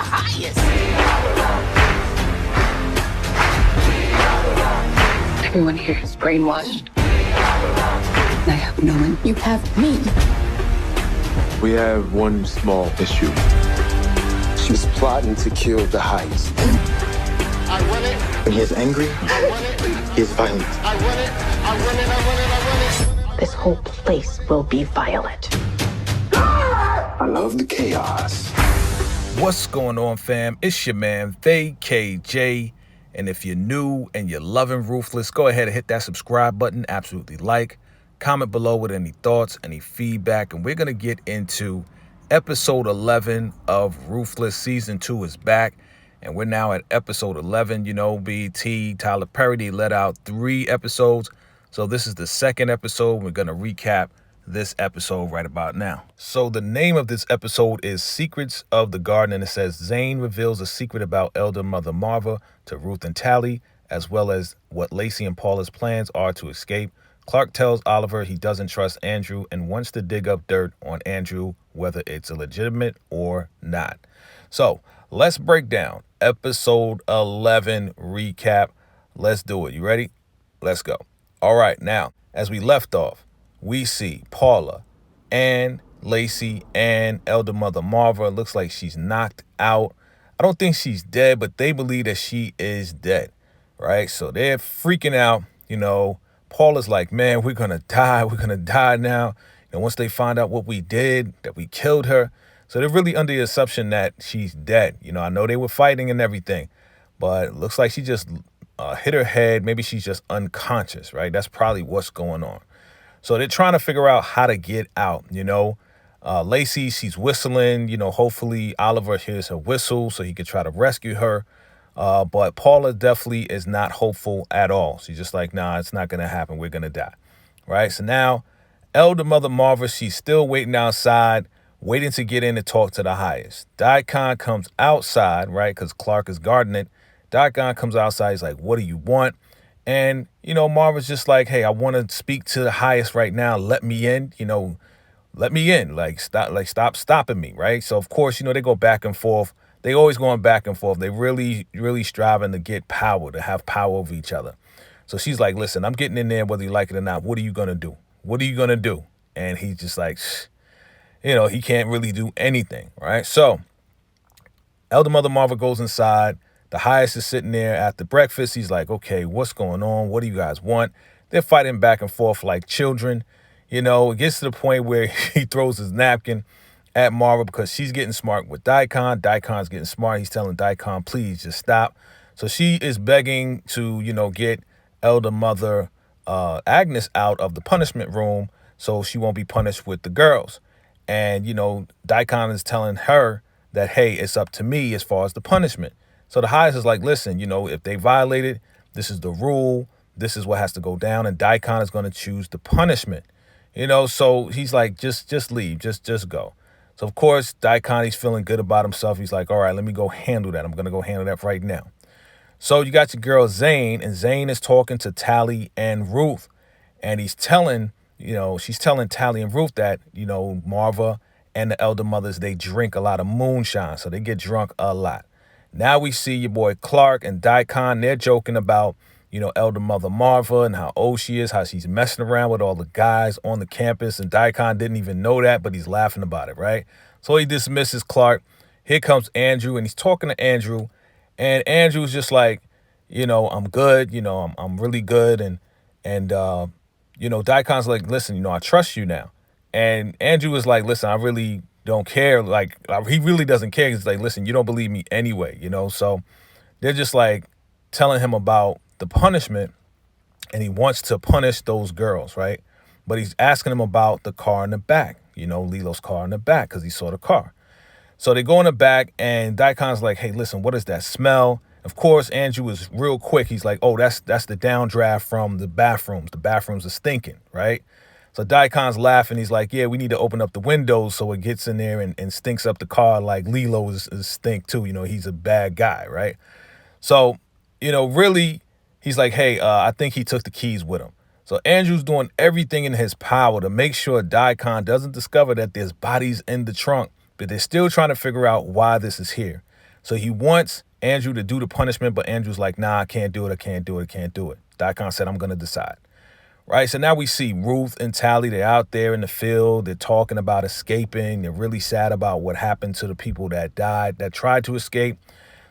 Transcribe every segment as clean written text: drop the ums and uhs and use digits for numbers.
highest. Everyone here is brainwashed. I have no one. You have me. We have one small issue. She's plotting to kill the highest. I want it. When he is angry, I want it. he is violent. I want it. I want it. I want it. I want it. This whole place will be violent. I love the chaos. What's going on, fam? It's your man, VACAY-J. And if you're new and you're loving Ruthless, go ahead and hit that subscribe button. Absolutely like. Comment below with any thoughts, any feedback. And we're going to get into episode 11 of Ruthless. Season 2 is back. And we're now at episode 11. You know, BT, Tyler Perry, they let out 3 episodes. So this is the second episode. We're going to recap this episode right about now. So the name of this episode is Secrets of the Garden, and it says Zane reveals a secret about elder mother Marva to Ruth and Tally, as well as what Lacey and Paula's plans are to escape. Clark tells Oliver he doesn't trust Andrew and wants to dig up dirt on Andrew, whether it's legitimate or not. So let's break down episode 11 recap. Let's do it. You ready? Let's go. All right. Now, as we left off, we see Paula and Lacey and elder mother Marva. It looks like she's knocked out. I don't think she's dead, but they believe that she is dead, right? So they're freaking out. You know, Paula's like, man, we're going to die. We're going to die now. And once they find out what we did, that we killed her. So they're really under the assumption that she's dead. You know, I know they were fighting and everything, but it looks like she just hit her head. Maybe she's just unconscious, right? That's probably what's going on. So they're trying to figure out how to get out, you know. Lacey, she's whistling, you know, hopefully Oliver hears her whistle so he could try to rescue her. But Paula definitely is not hopeful at all. She's just like, nah, it's not going to happen. We're going to die, right? So now elder mother Marva, she's still waiting outside, waiting to get in and talk to the highest. Daikon comes outside, right, because Clark is guarding it. Daikon comes outside. He's like, what do you want? And, you know, Marva's just like, hey, I want to speak to the highest right now. Let me in, you know, let me in. Stop stopping me, right? So, of course, you know, they go back and forth. They always going back and forth. They really striving to get power, to have power over each other. So she's like, listen, I'm getting in there whether you like it or not. What are you going to do? What are you going to do? And he's just like, you know, he can't really do anything, right? So elder mother Marva goes inside. The highest is sitting there after breakfast. He's like, okay, what's going on? What do you guys want? They're fighting back and forth like children. You know, it gets to the point where he throws his napkin at Marva because she's getting smart with Daikon. Daikon's getting smart. He's telling Daikon, please just stop. So she is begging to, you know, get elder mother Agnes out of the punishment room so she won't be punished with the girls. And, you know, Daikon is telling her that, hey, it's up to me as far as the punishment. So the highest is like, listen, you know, if they violate it, this is the rule. This is what has to go down. And Daikon is going to choose the punishment. You know, so he's like, just leave. Just go. So, of course, Daikon, he's feeling good about himself. He's like, all right, let me go handle that. I'm going to go handle that right now. So you got your girl Zane, and Zane is talking to Tally and Ruth. And he's telling, you know, she's telling Tally and Ruth that, you know, Marva and the elder mothers, they drink a lot of moonshine. So they get drunk a lot. Now we see your boy Clark and Daikon. They're joking about, you know, elder mother Marva and how old she is, how she's messing around with all the guys on the campus. And Daikon didn't even know that, but he's laughing about it, right? So he dismisses Clark. Here comes Andrew, and he's talking to Andrew. And Andrew's just like, you know, I'm good. You know, I'm really good. And you know, Daikon's like, listen, you know, I trust you now. And Andrew is like, listen, I really don't care. Like, he really doesn't care. He's like, listen, you don't believe me anyway, you know? So they're just like telling him about the punishment, and he wants to punish those girls, right? But he's asking him about the car in the back, you know, Lilo's car in the back, because he saw the car. So they go in the back, and Daikon's like, hey, listen, what is that smell? Of course, Andrew is real quick. He's like, oh, that's the downdraft from the bathrooms. The bathrooms are stinking, right? So Daikon's laughing. He's like, yeah, we need to open up the windows so it gets in there and stinks up the car like Lilo is stink too. You know, he's a bad guy, right? So, you know, really, he's like, hey, I think he took the keys with him. So Andrew's doing everything in his power to make sure Daikon doesn't discover that there's bodies in the trunk, but they're still trying to figure out why this is here. So he wants Andrew to do the punishment, but Andrew's like, nah, I can't do it. I can't do it. I can't do it. Daikon said, I'm going to decide. Right. So now we see Ruth and Tally. They're out there in the field. They're talking about escaping. They're really sad about what happened to the people that died, that tried to escape.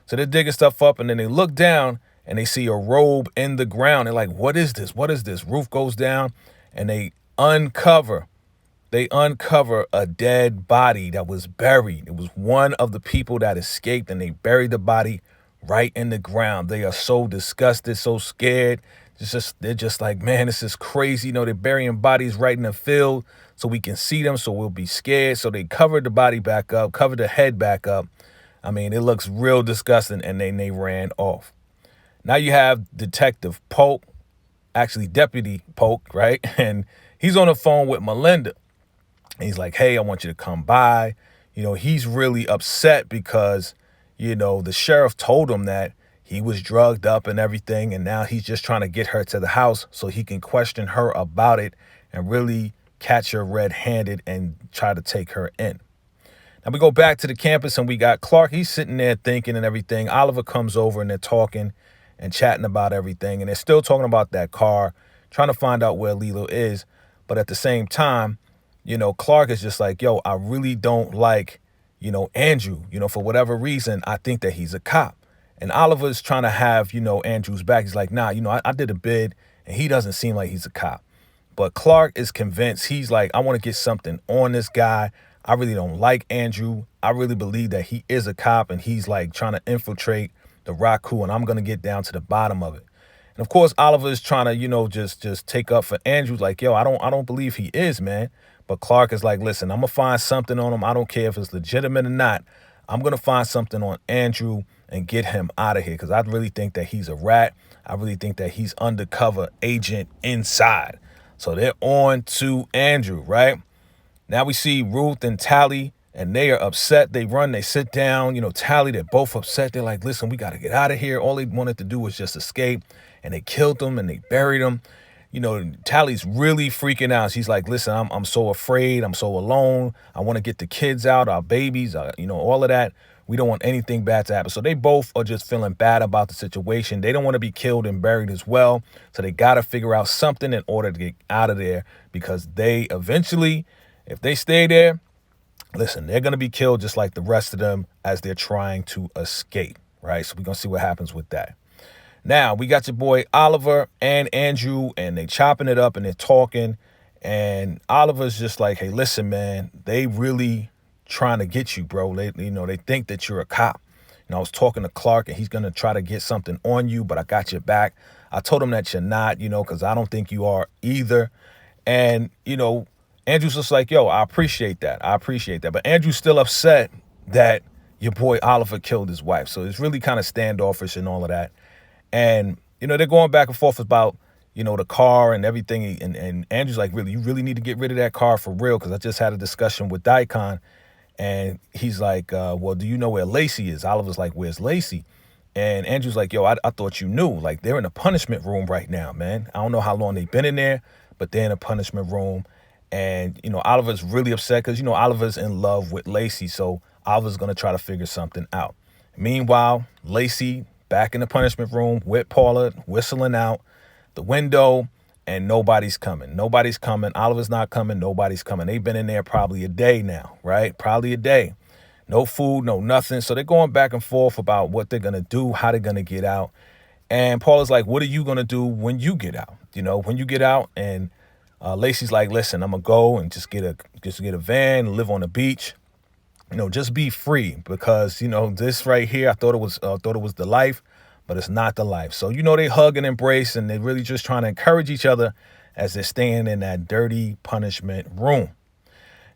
So they're digging stuff up, and then they look down and they see a robe in the ground. They're like, what is this? What is this? Ruth goes down and they uncover a dead body that was buried. It was one of the people that escaped, and they buried the body right in the ground. They are so disgusted, so scared. They're just like, man, this is crazy. You know, they're burying bodies right in the field so we can see them, so we'll be scared. So they covered the body back up, covered the head back up. I mean, it looks real disgusting, and then they ran off. Now you have Detective Polk, actually Deputy Polk, right? And he's on the phone with Melinda. And he's like, hey, I want you to come by. You know, he's really upset because, you know, the sheriff told him that he was drugged up and everything, and now he's just trying to get her to the house so he can question her about it and really catch her red-handed and try to take her in. Now we go back to the campus, and we got Clark. He's sitting there thinking and everything. Oliver comes over, and they're talking and chatting about everything, and they're still talking about that car, trying to find out where Lilo is. But at the same time, you know, Clark is just like, yo, I really don't like, you know, Andrew. You know, for whatever reason, I think that he's a cop. And Oliver's trying to have, you know, Andrew's back. He's like, nah, you know, I did a bid, and he doesn't seem like he's a cop. But Clark is convinced. He's like, I want to get something on this guy. I really don't like Andrew. I really believe that he is a cop, and he's like trying to infiltrate the Raku, and I'm going to get down to the bottom of it. And of course, Oliver is trying to, you know, just take up for Andrew. Like, yo, I don't believe he is, man. But Clark is like, listen, I'm going to find something on him. I don't care if it's legitimate or not. I'm going to find something on Andrew and get him out of here, because I really think that he's a rat. I really think that he's undercover agent inside. So they're on to Andrew, right? Now we see Ruth and Tally, and they are upset. They run, they sit down. You know, Tally, they're both upset. They're like, listen, we got to get out of here. All they wanted to do was just escape, and they killed him and they buried him. You know, Tally's really freaking out. She's like, listen, I'm so afraid. I'm so alone. I want to get the kids out, our babies, you know, all of that. We don't want anything bad to happen. So they both are just feeling bad about the situation. They don't want to be killed and buried as well. So they got to figure out something in order to get out of there, because they eventually, if they stay there, listen, they're going to be killed just like the rest of them as they're trying to escape, right? So we're going to see what happens with that. Now, we got your boy Oliver and Andrew, and they chopping it up and they're talking. And Oliver's just like, hey, listen, man, they really trying to get you, bro. They think that you're a cop. You know, I was talking to Clark, and he's going to try to get something on you, but I got your back. I told him that you're not, you know, because I don't think you are either. And, you know, Andrew's just like, yo, I appreciate that. I appreciate that. But Andrew's still upset that your boy Oliver killed his wife. So it's really kind of standoffish and all of that. And, you know, they're going back and forth about, you know, the car and everything. And Andrew's like, really, you really need to get rid of that car for real, because I just had a discussion with Daikon. And he's like, well, do you know where Lacey is? Oliver's like, where's Lacey? And Andrew's like, yo, I thought you knew. Like, they're in the punishment room right now, man. I don't know how long they've been in there, but they're in a punishment room. And, you know, Oliver's really upset because, you know, Oliver's in love with Lacey. So Oliver's going to try to figure something out. Meanwhile, Lacey back in the punishment room with Paula, whistling out the window, and nobody's coming. Nobody's coming. Oliver's not coming. Nobody's coming. They've been in there probably a day now, right? Probably a day. No food, no nothing. So they're going back and forth about what they're going to do, how they're going to get out. And Paula's like, what are you going to do when you get out? You know, when you get out. And Lacey's like, listen, I'm going to go and just get a van, live on the beach. You know, just be free, because, you know, this right here, I thought it was the life, but it's not the life. So, you know, they hug and embrace, and they're really just trying to encourage each other as they're staying in that dirty punishment room.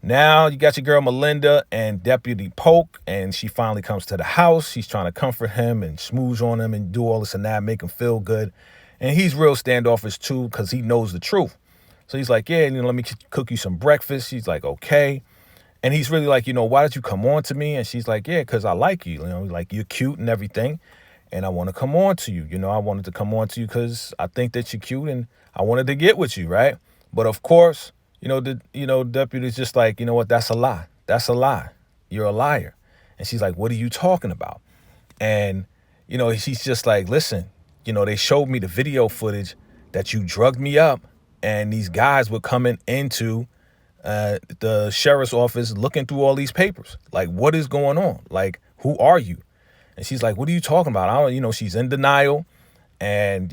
Now you got your girl Melinda and Deputy Polk, and she finally comes to the house. She's trying to comfort him and smooch on him and do all this and that, make him feel good. And he's real standoffish too, because he knows the truth. So he's like, yeah, you know, let me cook you some breakfast. She's like, okay. And he's really like, you know, why did you come on to me? And she's like, yeah, because I like you. You know, like, you're cute and everything, and I want to come on to you. You know, I wanted to come on to you because I think that you're cute, and I wanted to get with you, right? But of course, Deputy's just like, you know what? That's a lie. That's a lie. You're a liar. And she's like, what are you talking about? And, she's just like, listen, they showed me the video footage that you drugged me up, and these guys were coming into the sheriff's office looking through all these papers. Like, what is going on? Like, who are you? And she's like, what are you talking about? I don't, she's in denial. And,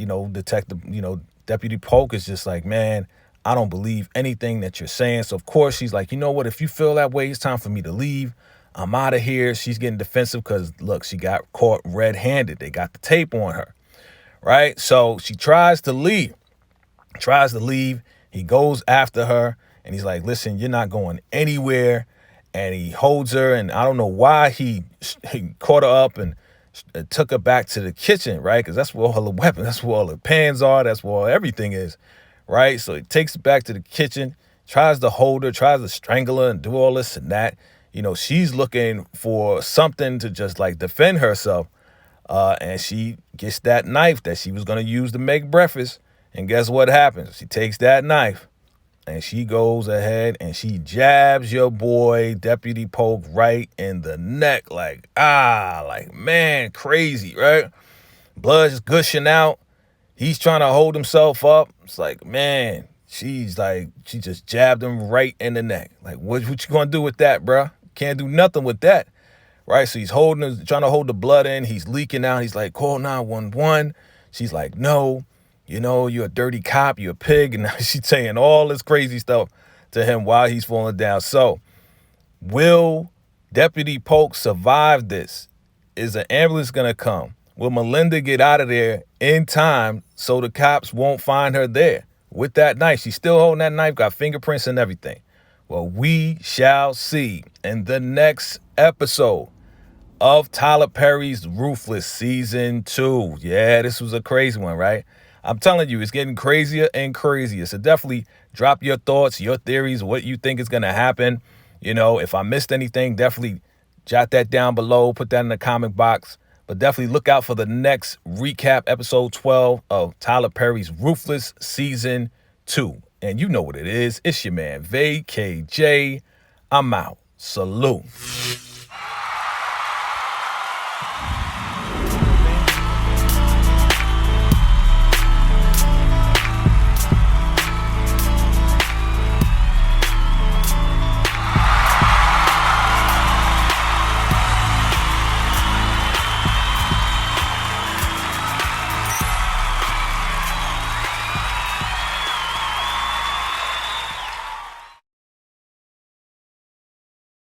Deputy Polk is just like, man, I don't believe anything that you're saying. So, of course, she's like, you know what? If you feel that way, it's time for me to leave. I'm out of here. She's getting defensive because, look, she got caught red-handed. They got the tape on her, right? So she tries to leave. He goes after her, and he's like, listen, you're not going anywhere. And he holds her, and I don't know why he caught her up and took her back to the kitchen, right? Because that's where all the weapons, that's where all the pans are, that's where everything is, right? So he takes her back to the kitchen, tries to hold her, tries to strangle her and do all this and that. She's looking for something to just like defend herself. And she gets that knife that she was going to use to make breakfast. And guess what happens? She takes that knife and she goes ahead and she jabs your boy, Deputy Polk, right in the neck. Like, man, crazy, right? Blood's gushing out. He's trying to hold himself up. It's like, man, she just jabbed him right in the neck. Like, what you gonna do with that, bruh? Can't do nothing with that, right? So he's trying to hold the blood in. He's leaking out. He's like, call 911. She's like, no, you're a dirty cop. You're a pig. And now she's saying all this crazy stuff to him while he's falling down. So will Deputy Polk survive this? Is an ambulance going to come? Will Melinda get out of there in time so the cops won't find her there with that knife? She's still holding that knife, got fingerprints and everything. Well, we shall see in the next episode of Tyler Perry's Ruthless Season 2. Yeah, this was a crazy one, right? I'm telling you, it's getting crazier and crazier. So definitely drop your thoughts, your theories, what you think is going to happen. If I missed anything, definitely jot that down below. Put that in the comment box. But definitely look out for the next recap, episode 12 of Tyler Perry's Ruthless Season 2. And you know what it is. It's your man, VACAY-J. I'm out. Salute.